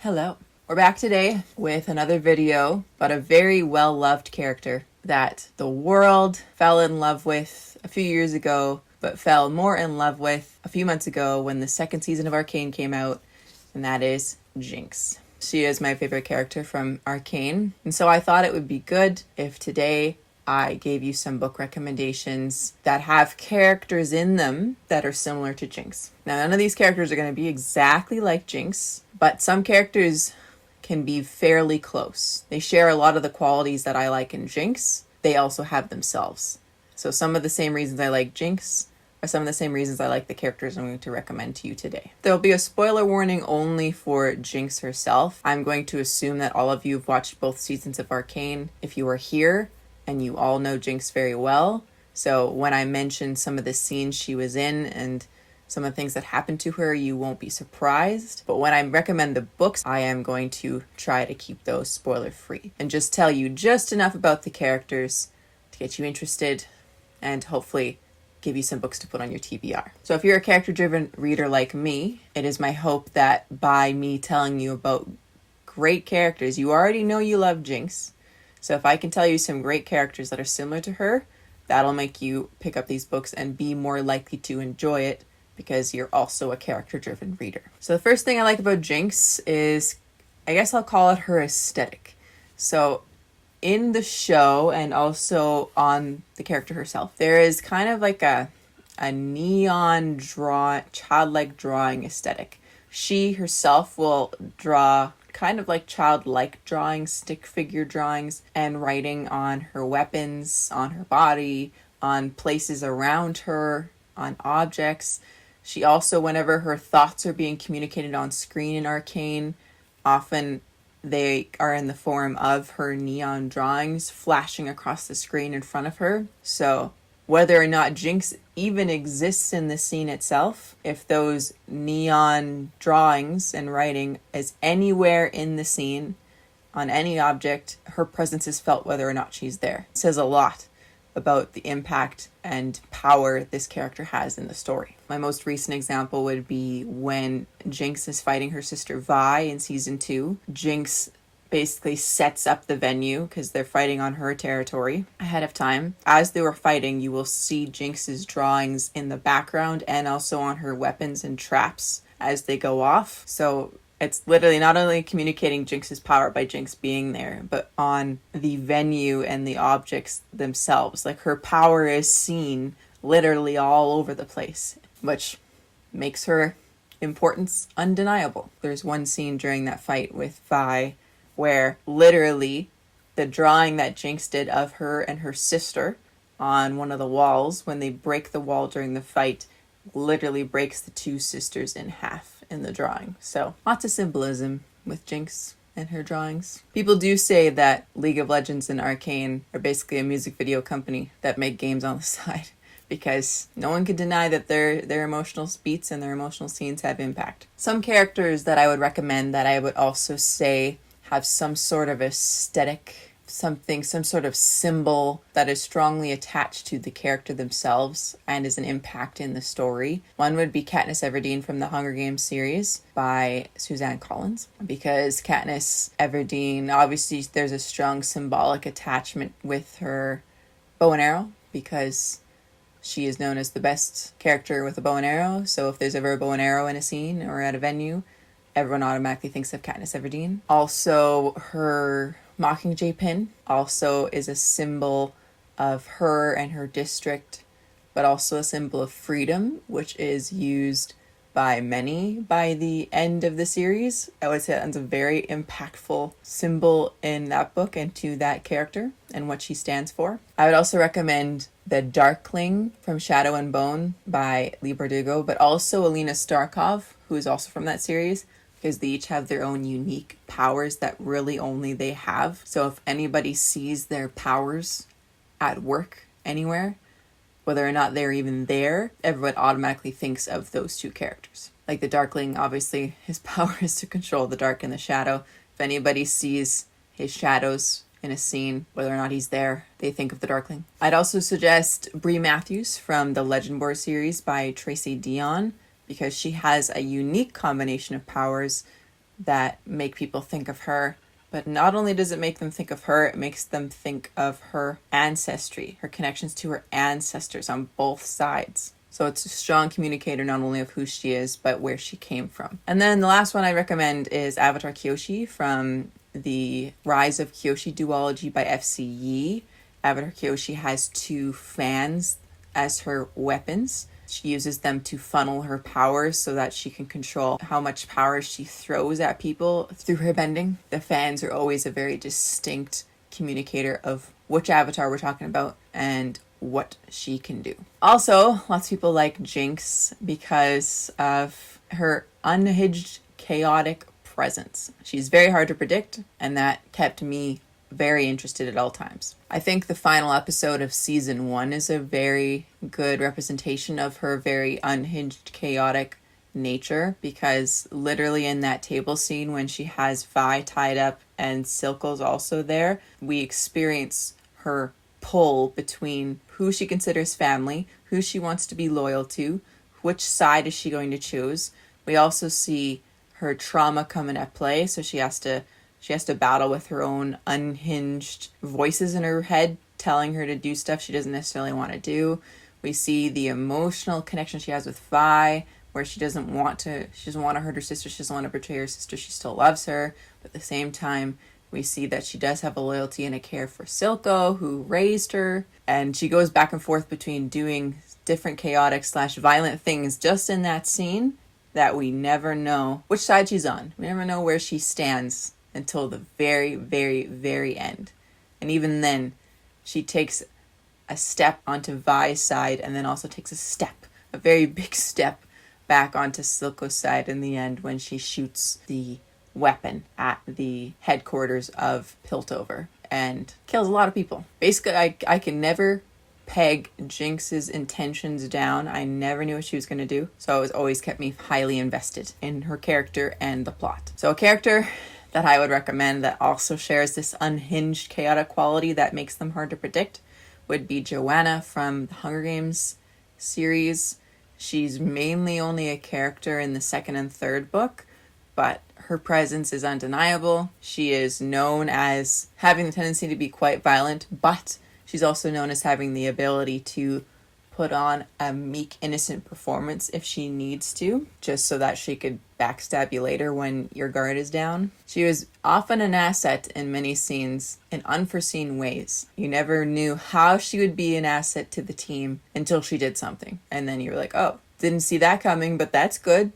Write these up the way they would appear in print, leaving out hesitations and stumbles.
Hello. We're back today with another video about a very well-loved character that the world fell in love with a few years ago, but fell more in love with a few months ago when the second season of Arcane came out, and that is Jinx. She is my favorite character from Arcane, and so I thought it would be good if today I gave you some book recommendations that have characters in them that are similar to Jinx. Now, none of these characters are going to be exactly like Jinx, but some characters can be fairly close. They share a lot of the qualities that I like in Jinx. They also have themselves. So some of the same reasons I like Jinx are some of the same reasons I like the characters I'm going to recommend to you today. There'll be a spoiler warning only for Jinx herself. I'm going to assume that all of you have watched both seasons of Arcane. If you are here, and you all know Jinx very well. So when I mention some of the scenes she was in and some of the things that happened to her, you won't be surprised. But when I recommend the books, I am going to try to keep those spoiler free and just tell you just enough about the characters to get you interested and hopefully give you some books to put on your TBR. So if you're a character-driven reader like me, it is my hope that by me telling you about great characters, you already know you love Jinx. So if I can tell you some great characters that are similar to her, that'll make you pick up these books and be more likely to enjoy it because you're also a character-driven reader. So the first thing I like about Jinx is, I guess I'll call it her aesthetic. So in the show and also on the character herself, there is kind of like a neon childlike drawing aesthetic. She herself will draw kind of like childlike drawings, stick figure drawings, and writing on her weapons, on her body, on places around her, on objects. She also, whenever her thoughts are being communicated on screen in Arcane, often they are in the form of her neon drawings flashing across the screen in front of her. So whether or not Jinx even exists in the scene itself, if those neon drawings and writing is anywhere in the scene, on any object, her presence is felt whether or not she's there. It says a lot about the impact and power this character has in the story. My most recent example would be when Jinx is fighting her sister Vi in season 2. Jinx basically sets up the venue because they're fighting on her territory ahead of time. As they were fighting, you will see Jinx's drawings in the background and also on her weapons and traps as they go off. So it's literally not only communicating Jinx's power by Jinx being there, but on the venue and the objects themselves. Like, her power is seen literally all over the place, which makes her importance undeniable. There's one scene during that fight with Vi where literally the drawing that Jinx did of her and her sister on one of the walls, when they break the wall during the fight, literally breaks the two sisters in half in the drawing. So lots of symbolism with Jinx and her drawings. People do say that League of Legends and Arcane are basically a music video company that make games on the side, because no one can deny that their emotional beats and their emotional scenes have impact. Some characters that I would recommend that I would also say have some sort of aesthetic, some sort of symbol that is strongly attached to the character themselves and is an impact in the story. One would be Katniss Everdeen from the Hunger Games series by Suzanne Collins, because Katniss Everdeen, obviously there's a strong symbolic attachment with her bow and arrow, because she is known as the best character with a bow and arrow. So if there's ever a bow and arrow in a scene or at a venue, everyone automatically thinks of Katniss Everdeen. Also, her Mockingjay pin also is a symbol of her and her district, but also a symbol of freedom, which is used by many by the end of the series. I would say that's a very impactful symbol in that book and to that character and what she stands for. I would also recommend The Darkling from Shadow and Bone by Leigh Bardugo, but also Alina Starkov, who is also from that series, because they each have their own unique powers that really only they have. So if anybody sees their powers at work anywhere, whether or not they're even there, everyone automatically thinks of those two characters. Like the Darkling, obviously, his power is to control the dark and the shadow. If anybody sees his shadows in a scene, whether or not he's there, they think of the Darkling. I'd also suggest Bree Matthews from the Legendborn series by Tracy Deonn, because she has a unique combination of powers that make people think of her. But not only does it make them think of her, it makes them think of her ancestry, her connections to her ancestors on both sides. So it's a strong communicator not only of who she is, but where she came from. And then the last one I recommend is Avatar Kyoshi from the Rise of Kyoshi duology by F.C. Yee. Avatar Kyoshi has 2 fans as her weapons. She uses them to funnel her powers so that she can control how much power she throws at people through her bending. The fans are always a very distinct communicator of which avatar we're talking about and what she can do. Also, lots of people like Jinx because of her unhinged, chaotic presence. She's very hard to predict, and that kept me very interested at all times. I think the final episode of season 1 is a very good representation of her very unhinged, chaotic nature, because literally in that table scene when she has Vi tied up and Silco's also there, we experience her pull between who she considers family, who she wants to be loyal to, which side is she going to choose. We also see her trauma coming at play, so she has to battle with her own unhinged voices in her head telling her to do stuff she doesn't necessarily want to do. We see the emotional connection she has with Vi, where she doesn't want to hurt her sister, she doesn't want to betray her sister, she still loves her, but at the same time, we see that she does have a loyalty and a care for Silco, who raised her, and she goes back and forth between doing different chaotic / violent things just in that scene that we never know which side she's on. We never know where she stands until the very, very, very end. And even then, she takes a step onto Vi's side and then also takes a very big step back onto Silco's side in the end when she shoots the weapon at the headquarters of Piltover and kills a lot of people. Basically, I can never peg Jinx's intentions down. I never knew what she was going to do, so it was always kept me highly invested in her character and the plot. So a character that I would recommend that also shares this unhinged, chaotic quality that makes them hard to predict would be Joanna from the Hunger Games series. She's mainly only a character in the 2nd and 3rd book, but her presence is undeniable. She is known as having the tendency to be quite violent, but she's also known as having the ability to put on a meek, innocent performance if she needs to, just so that she could backstab you later when your guard is down. She was often an asset in many scenes in unforeseen ways. You never knew how she would be an asset to the team until she did something. And then you were like, oh, didn't see that coming, but that's good.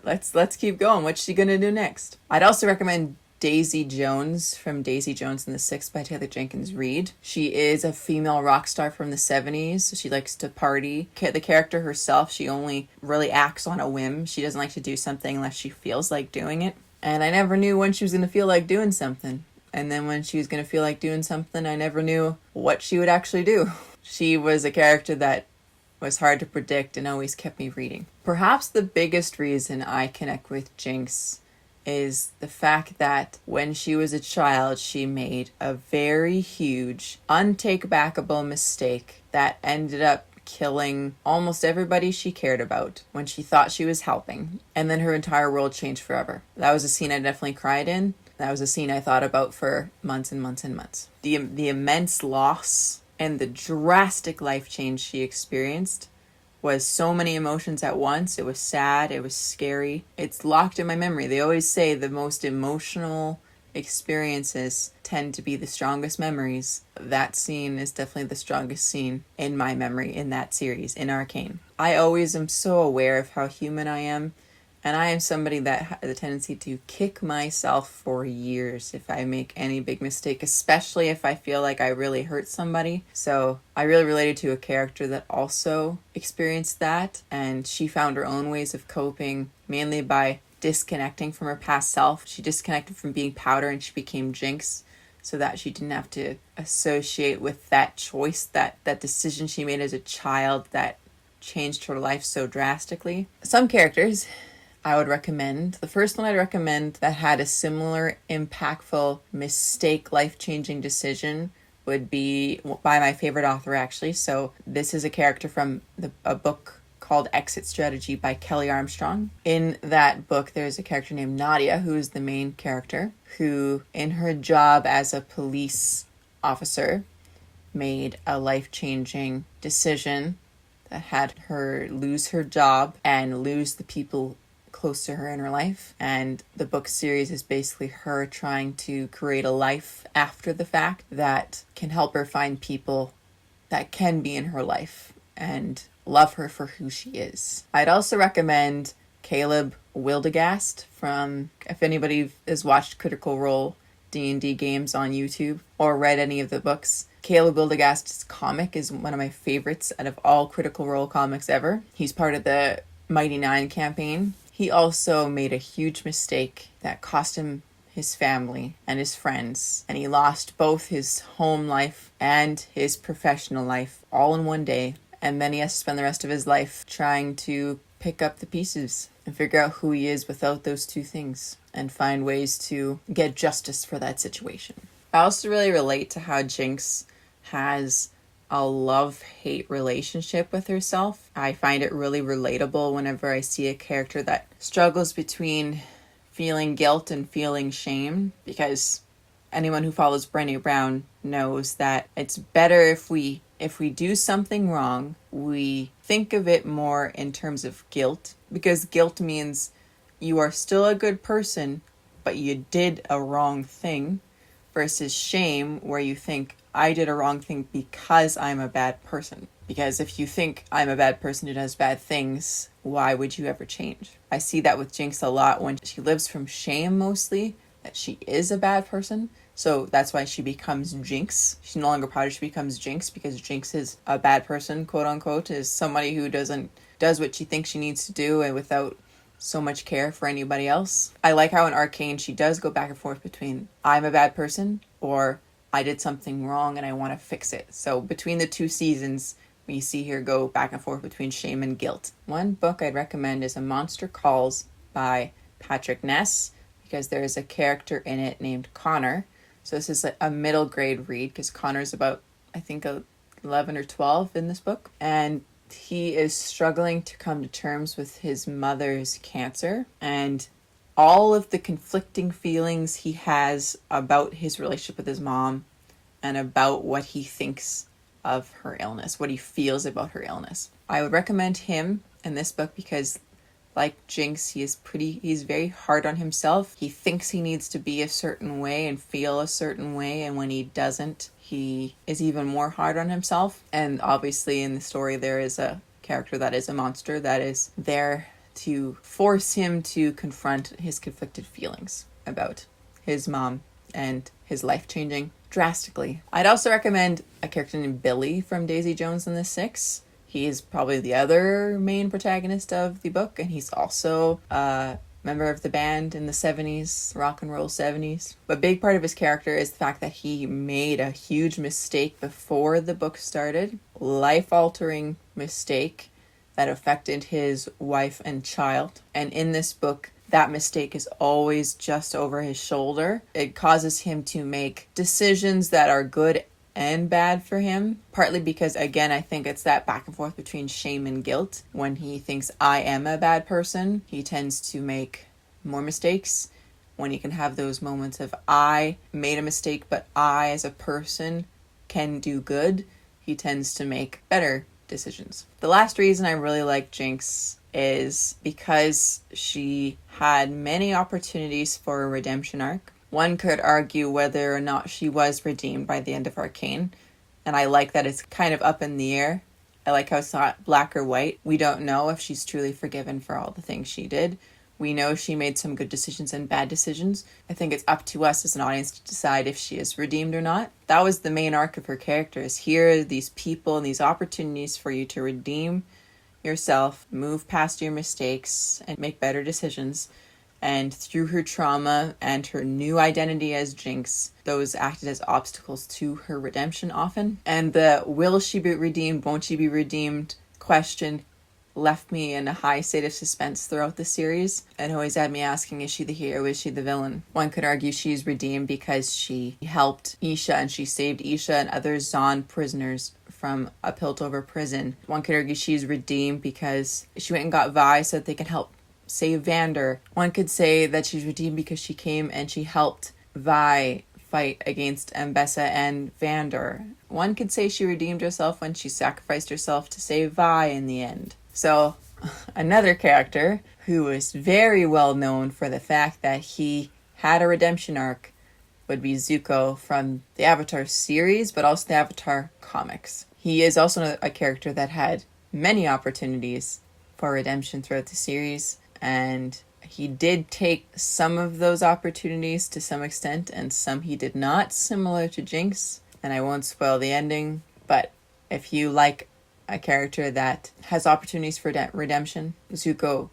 Let's keep going. What's she gonna do next? I'd also recommend Daisy Jones from Daisy Jones and the Six by Taylor Jenkins Reid. She is a female rock star from the 70s. She likes to party. The character herself, she only really acts on a whim. She doesn't like to do something unless she feels like doing it. And I never knew when she was going to feel like doing something. And then when she was going to feel like doing something, I never knew what she would actually do. She was a character that was hard to predict and always kept me reading. Perhaps the biggest reason I connect with Jinx is the fact that when she was a child, she made a very huge, untakebackable mistake that ended up killing almost everybody she cared about when she thought she was helping. And then her entire world changed forever. That was a scene I definitely cried in. That was a scene I thought about for months and months and months. The immense loss and the drastic life change she experienced was so many emotions at once. It was sad, it was scary. It's locked in my memory. They always say the most emotional experiences tend to be the strongest memories. That scene is definitely the strongest scene in my memory in that series, in Arcane. I always am so aware of how human I am, and I am somebody that has a tendency to kick myself for years if I make any big mistake, especially if I feel like I really hurt somebody. So I really related to a character that also experienced that, and she found her own ways of coping, mainly by disconnecting from her past self. She disconnected from being Powder and she became Jinx so that she didn't have to associate with that choice, that decision she made as a child that changed her life so drastically. Some characters I would recommend. The first one I'd recommend that had a similar impactful mistake, life-changing decision would be by my favorite author, actually. So this is a character from a book called Exit Strategy by Kelly Armstrong. In that book, there's a character named Nadia, who is the main character, who in her job as a police officer made a life-changing decision that had her lose her job and lose the people close to her in her life. And the book series is basically her trying to create a life after the fact that can help her find people that can be in her life and love her for who she is. I'd also recommend Caleb Wildegast from, if anybody has watched Critical Role D&D games on YouTube or read any of the books, Caleb Wildegast's comic is one of my favorites out of all Critical Role comics ever. He's part of the Mighty Nine campaign. He also made a huge mistake that cost him his family and his friends, and he lost both his home life and his professional life all in one day. And then he has to spend the rest of his life trying to pick up the pieces and figure out who he is without those two things and find ways to get justice for that situation. I also really relate to how Jinx has a love-hate relationship with herself. I find it really relatable whenever I see a character that struggles between feeling guilt and feeling shame, because anyone who follows Brené Brown knows that it's better if we do something wrong, we think of it more in terms of guilt, because guilt means you are still a good person, but you did a wrong thing, versus shame, where you think, I did a wrong thing because I'm a bad person. Because if you think I'm a bad person who does bad things, why would you ever change? I see that with Jinx a lot when she lives from shame mostly, that she is a bad person. So that's why she becomes Jinx. She's no longer proud, she becomes Jinx, because Jinx is a bad person, quote unquote, is somebody who does what she thinks she needs to do and without so much care for anybody else. I like how in Arcane she does go back and forth between I'm a bad person or I did something wrong and I want to fix it. So between the two seasons, we see her go back and forth between shame and guilt. One book I'd recommend is A Monster Calls by Patrick Ness, because there is a character in it named Connor. So this is a middle grade read, because Connor's about, I think, 11 or 12 in this book. And he is struggling to come to terms with his mother's cancer and all of the conflicting feelings he has about his relationship with his mom and about what he thinks of her illness, what he feels about her illness. I would recommend him in this book because, like Jinx, he's very hard on himself. He thinks he needs to be a certain way and feel a certain way, and when he doesn't, he is even more hard on himself. And obviously in the story there is a character that is a monster that is there to force him to confront his conflicted feelings about his mom and his life changing drastically. I'd also recommend a character named Billy from Daisy Jones and the Six. He's probably the other main protagonist of the book, and he's also a member of the band in the 70s, rock and roll 70s. But a big part of his character is the fact that he made a huge mistake before the book started, life-altering mistake that affected his wife and child. And in this book, that mistake is always just over his shoulder. It causes him to make decisions that are good and bad for him, partly because, again, I think it's that back and forth between shame and guilt. When he thinks I am a bad person, he tends to make more mistakes. When he can have those moments of I made a mistake, but I as a person can do good, he tends to make better decisions. The last reason I really like Jinx is because she had many opportunities for a redemption arc. One could argue whether or not she was redeemed by the end of Arcane, and I like that it's kind of up in the air. I like how it's not black or white. We don't know if she's truly forgiven for all the things she did. We know she made some good decisions and bad decisions. I think it's up to us as an audience to decide if she is redeemed or not. That was the main arc of her character, is here are these people and these opportunities for you to redeem yourself, move past your mistakes, and make better decisions. And through her trauma and her new identity as Jinx, those acted as obstacles to her redemption often. And the will she be redeemed, won't she be redeemed question left me in a high state of suspense throughout the series, and always had me asking, is she the hero, is she the villain? One could argue she's redeemed because she helped Isha and she saved Isha and other Zon prisoners from a Piltover prison. One could argue she's redeemed because she went and got Vi so that they can help save Vander. One could say that she's redeemed because she came and she helped Vi fight against Ambessa and Vander. One could say she redeemed herself when she sacrificed herself to save Vi in the end. So, another character who was very well known for the fact that he had a redemption arc would be Zuko from the Avatar series, but also the Avatar comics. He is also a character that had many opportunities for redemption throughout the series, and he did take some of those opportunities to some extent, and some he did not, similar to Jinx. And I won't spoil the ending, but if you like a character that has opportunities for redemption, Zuko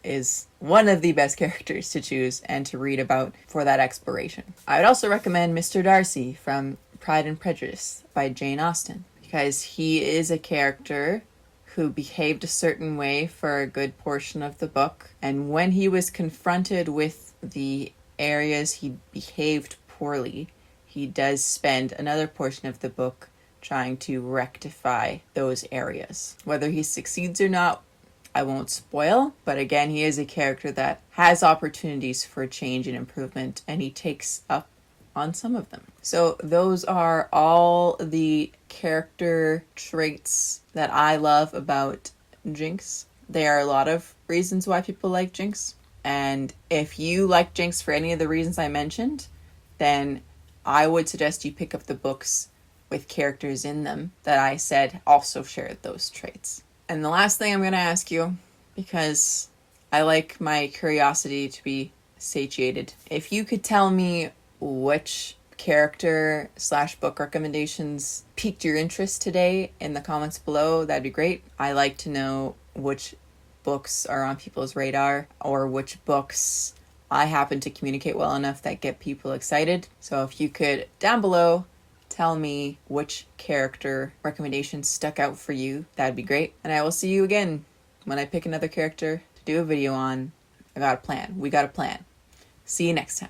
is one of the best characters to choose and to read about for that exploration. I would also recommend Mr. Darcy from Pride and Prejudice by Jane Austen, because he is a character who behaved a certain way for a good portion of the book, and when he was confronted with the areas he behaved poorly, he does spend another portion of the book trying to rectify those areas. Whether he succeeds or not, I won't spoil, but again, he is a character that has opportunities for change and improvement, and he takes up on some of them. So those are all the character traits that I love about Jinx. There are a lot of reasons why people like Jinx, and if you like Jinx for any of the reasons I mentioned, then I would suggest you pick up the books with characters in them that I said also shared those traits. And the last thing I'm going to ask you, because I like my curiosity to be satiated, if you could tell me which character / book recommendations piqued your interest today in the comments below, that'd be great. I like to know which books are on people's radar, or which books I happen to communicate well enough that get people excited. So if you could, down below, tell me which character recommendations stuck out for you, that'd be great. And I will see you again when I pick another character to do a video on. I got a plan. We got a plan. See you next time.